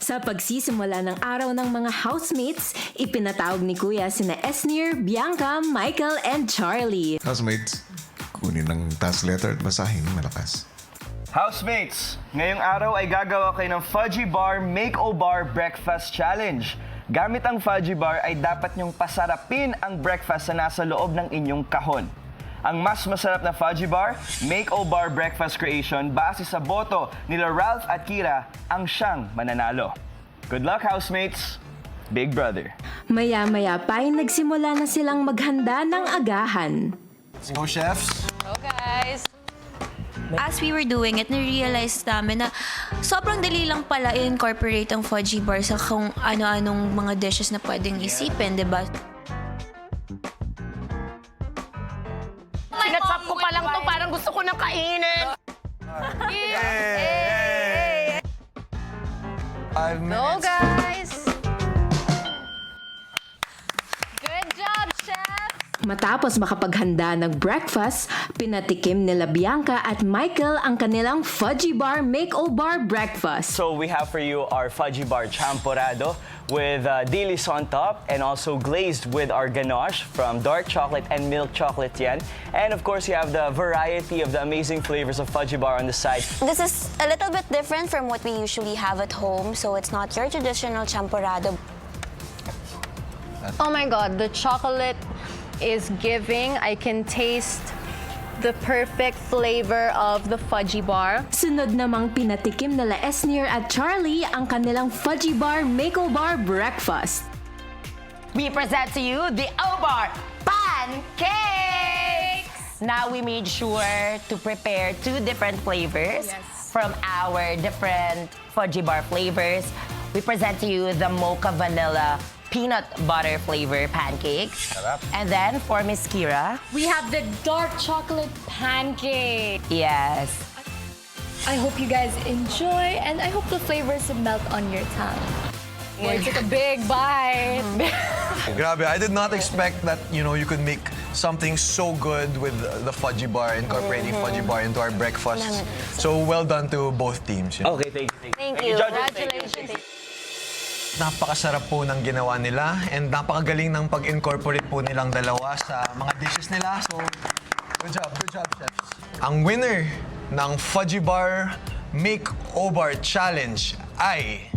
Sa pagsisimula ng araw ng mga housemates, ipinatawag ni Kuya sina Esnyr, Bianca, Michael, and Charlie. Housemates, kunin ng task letter at basahin malakas. Housemates, ngayong araw ay gagawa kayo ng Fudgee Barr MakeObarr Breakfast Challenge. Gamit ang Fudgee Barr ay dapat niyong pasarapin ang breakfast na nasa loob ng inyong kahon. Ang mas masarap na Fudgee Barr, MakeObarr Breakfast Creation base sa boto nila Ralph at Kira ang siyang mananalo. Good luck, Housemates! Big Brother. Maya-maya pa ay nagsimula na silang maghanda ng agahan. Let's go, chefs! Hello, guys! As we were doing it, na-realize namin na sobrang dali lang pala i-incorporate ang Fudgee Barr sa kung ano-anong mga dishes na pwedeng isipin, di ba? Sinachop ko pa lang to, parang gusto ko nang kainin. 5 minutes. Hello, guys! Good job, chef! Matapos makapaghanda ng breakfast, pinatikim nila Bianca at Michael ang kanilang Fudgee Barr MakeObarr breakfast. So we have for you our Fudgee Barr Champorado with dilis on top and also glazed with our ganache from dark chocolate and milk chocolate yan. And of course, you have the variety of the amazing flavors of Fudgee Barr on the side. This is a little bit different from what we usually have at home, so it's not your traditional champorado. Oh my God, the chocolate is giving. I can taste the perfect flavor of the Fudgee Barr. Sunod namang pinatikim nila Esnyr at Charlie ang kanilang Fudgee Barr MakeObarr breakfast. We present to you the Obarr Pancake! Now we made sure to prepare 2 different flavors from our different Fudgee Barr flavors. We present to you the mocha vanilla peanut butter flavor pancake. And then for Miss Kira, we have the dark chocolate pancake. yes. I hope you guys enjoy, and I hope the flavors melt on your tongue. It's like a big bite. Grabe, I did not expect that, you could make something so good with the Fudgee Barr, incorporating Fudgee Barr into our breakfast. So well done to both teams. Okay, thank you. Thank you. Congratulations. Napakasarap po ng ginawa nila and napakagaling ng pag-incorporate po nilang dalawa sa mga dishes nila. So, good job, chefs. Ang winner ng Fudgee Barr MakeObarr Challenge ay